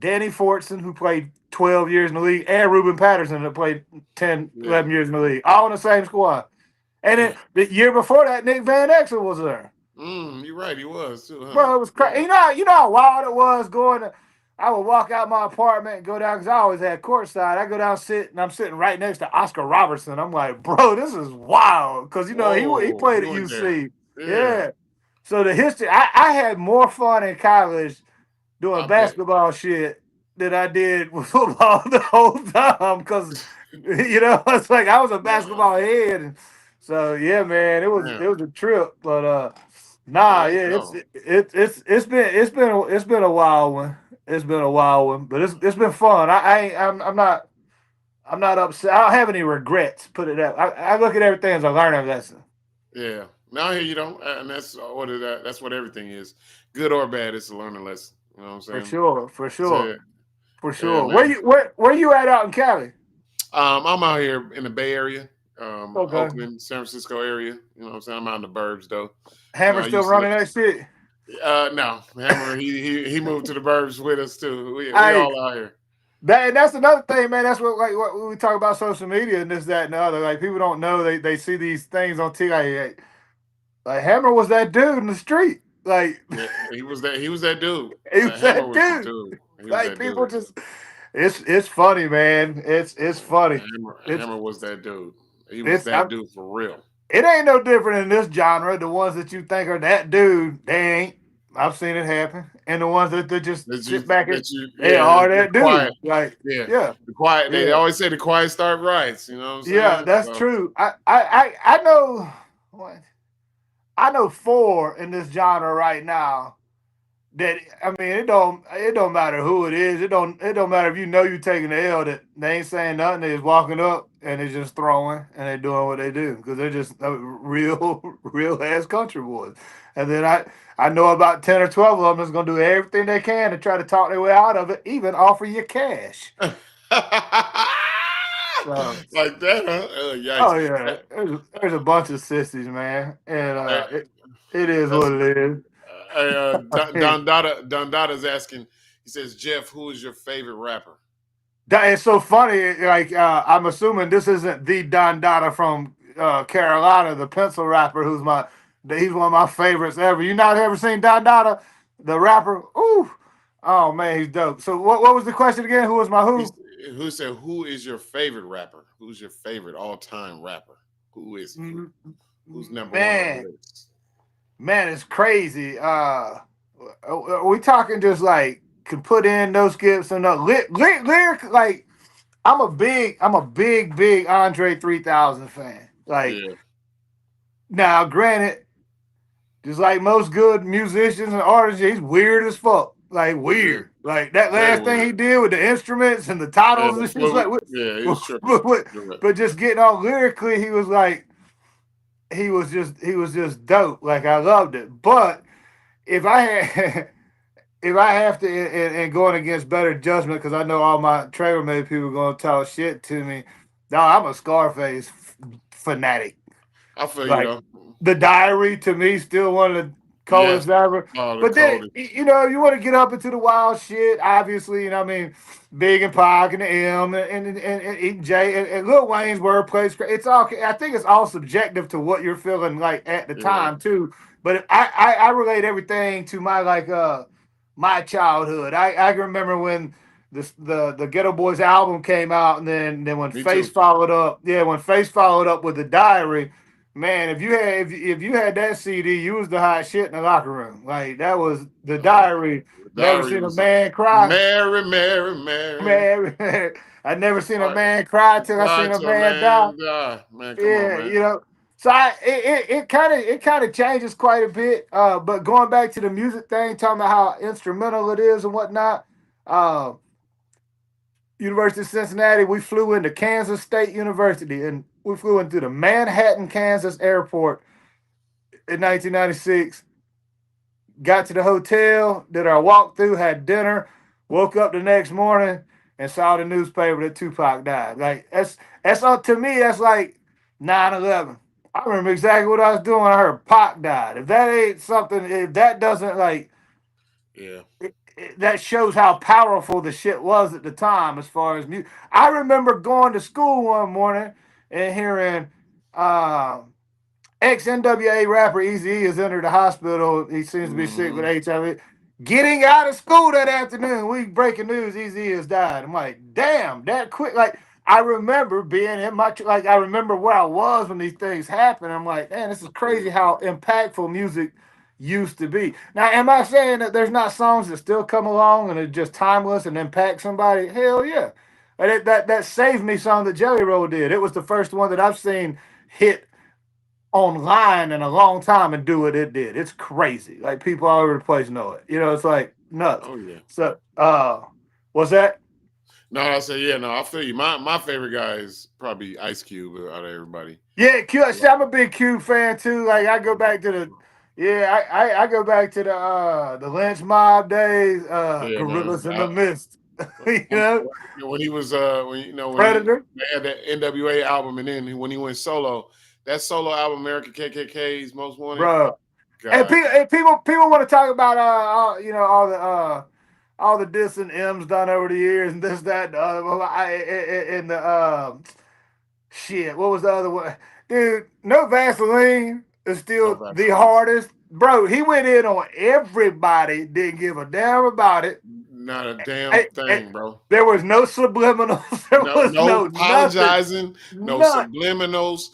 Danny Fortson, who played 12 years in the league, and Ruben Patterson, that played 10, Yeah. 11 years in the league, all in the same squad. And then the year before that, Nick Van Exel was there. You're right. He was too, huh? Bro, it was Yeah. crazy. You know how wild it was going to. I would walk out my apartment and go down because I always had courtside. I go down sit and I'm sitting right next to Oscar Robertson. I'm like, bro, this is wild because he Whoa, played at you went there. UC. Yeah, Yeah. So the history, I had more fun in college doing I bet. basketball shit than I did with football the whole time because it's like I was a Wow, basketball head. And so yeah, man, man, it was a trip, but nah, there you yeah, go. it's been a wild one. It's been a wild one, but it's been fun. I'm not upset. I don't have any regrets. Put it that. I look at everything as a learning lesson. Yeah. Now here you don't, and that's what that's what everything is, good or bad. It's a learning lesson. You know what I'm For saying? sure, for sure, So for yeah, sure. man. Where you at out in Cali? I'm out here in the Bay Area, Okay. Oakland, San Francisco area. You know what I'm saying? I'm out in the burbs though. Hammer I still used to live. running that shit. No, Hammer. He moved to the burbs with us too. We Hey, all out here. that's another thing, man. That's what we talk about social media and this, that, and the other. Like people don't know they see these things on TV. Like Hammer was that dude in the street. Like Yeah, he was that dude. he was Hammer that was the dude. dude. He was Like that people dude. just it's funny, man. It's funny. It's Hammer was that dude. He was it's that dude for real. it ain't no different in this genre. The ones that you think are that dude, they ain't. I've seen it happen. And the ones that just sit back and they Yeah, are they're that quiet. dude. Like, Yeah, yeah, the quiet. They yeah, always say the quiet start riots. You know what I'm yeah, saying? that's So true. I know what I know four in this genre right now that I mean it don't matter who it is. It don't matter if you taking the L that they ain't saying nothing. They just walking up and they just throwing and they doing what they do because they're just real real ass country boys. And then I know about 10 or 12 of them that's gonna do everything they can to try to talk their way out of it, even offer you cash. So, like that, huh? oh Yikes! yeah, there's a bunch of sissies, man, and Uh, it is that's what it is. Don Dada's asking. He says, Jeff, who is your favorite rapper? That is so funny. Like I'm assuming this isn't the Don Dada from Carolina, the pencil rapper, he's one of my favorites ever. You not ever seen Don Dada, the rapper? Ooh, oh man, he's dope. So what was the question again? Who was my He's, who? who said, who is your favorite rapper? Who's your favorite all time rapper? Who is he? Mm, Who's number one on the Man, list? man, it's crazy. Are we talking just like could put in no skips and no lyric like I'm a big Andre 3000 fan. Like Yeah, now, granted, just like most good musicians and artists, he's weird as fuck. Like yeah, weird. Like that very last thing weird. he did with the instruments and the Yeah, titles the and shit. Like, fluid. Yeah, he was tripping. You're right. but just getting on lyrically, he was like he was just dope. Like I loved it. But if I had if I have to and going against better judgment, because I know all my trailer made people are gonna talk shit to me. No, I'm a Scarface fanatic. I feel you Like though. the Diary to me still one of the Yes. coldest ever. Oh, the But then coldest. you want to get up into the wild shit. Obviously, I mean, Big and Pac and the M and Jay and Lil Wayne's wordplay. It's all. I think it's all subjective to what you're feeling like at the Yeah. time too. But I relate everything to my my childhood. I can remember when the Ghetto Boys album came out, and then when Me Face too. followed up, yeah, when Face followed up with the Diary, man, if you had that CD, you was the hot shit in the locker room. Like that was the Oh, Diary. the Never diary seen a was man cry. Mary, Mary, Mary. Man, I never seen a All right. man cry till I God seen a to a man die. man. Man, come on, Yeah, man. So it kind of changes quite a bit. But going back to the music thing, talking about how instrumental it is and whatnot. Uh, University of Cincinnati, we flew into Kansas State University and we flew into the Manhattan, Kansas airport in 1996. Got to the hotel, did our walkthrough, had dinner, woke up the next morning and saw the newspaper that Tupac died. Like that's up to me, that's like 9/11. I remember exactly what I was doing when I heard Pac died. If that ain't something, if that doesn't like Yeah. that shows how powerful the shit was at the time as far as music. I remember going to school one morning and hearing ex NWA rapper Eazy-E has entered the hospital. He seems to be sick with HIV. Getting out of school that afternoon, we breaking news: Eazy-E has died. I'm like, damn, that quick. Like, I remember being in my like, I remember where I was when these things happened. I'm like, man, this is crazy how impactful music used to be. Now, am I saying that there's not songs that still come along and are just timeless and impact somebody? Hell yeah. That Save Me song that Jelly Roll did. It was the first one that I've seen hit online in a long time and do what it did. It's crazy. Like, people all over the place know it. You know, it's like nuts. Oh yeah. So what's that? No, I said yeah. No, I feel you. My favorite guy is probably Ice Cube out of everybody. Yeah, Q. I'm a big Q fan too. Like, I go back to the I go back to the Lynch Mob days, Yeah, man. Gorillas in the Mist. You know, When he was when he Predator, had that NWA album, and then when he went solo, that solo album, American KKK's Most Wanted. bro. God, And people want to talk about you know, all the diss and M's done over the years and this that and the other. Well, and the shit. What was the other one? Dude, No Vaseline is no still the Vaseline. hardest. Bro, he went in on everybody, didn't give a damn about it. Not a damn thing, bro. There was no subliminals. There No, was no no nothing. apologizing, no None. subliminals.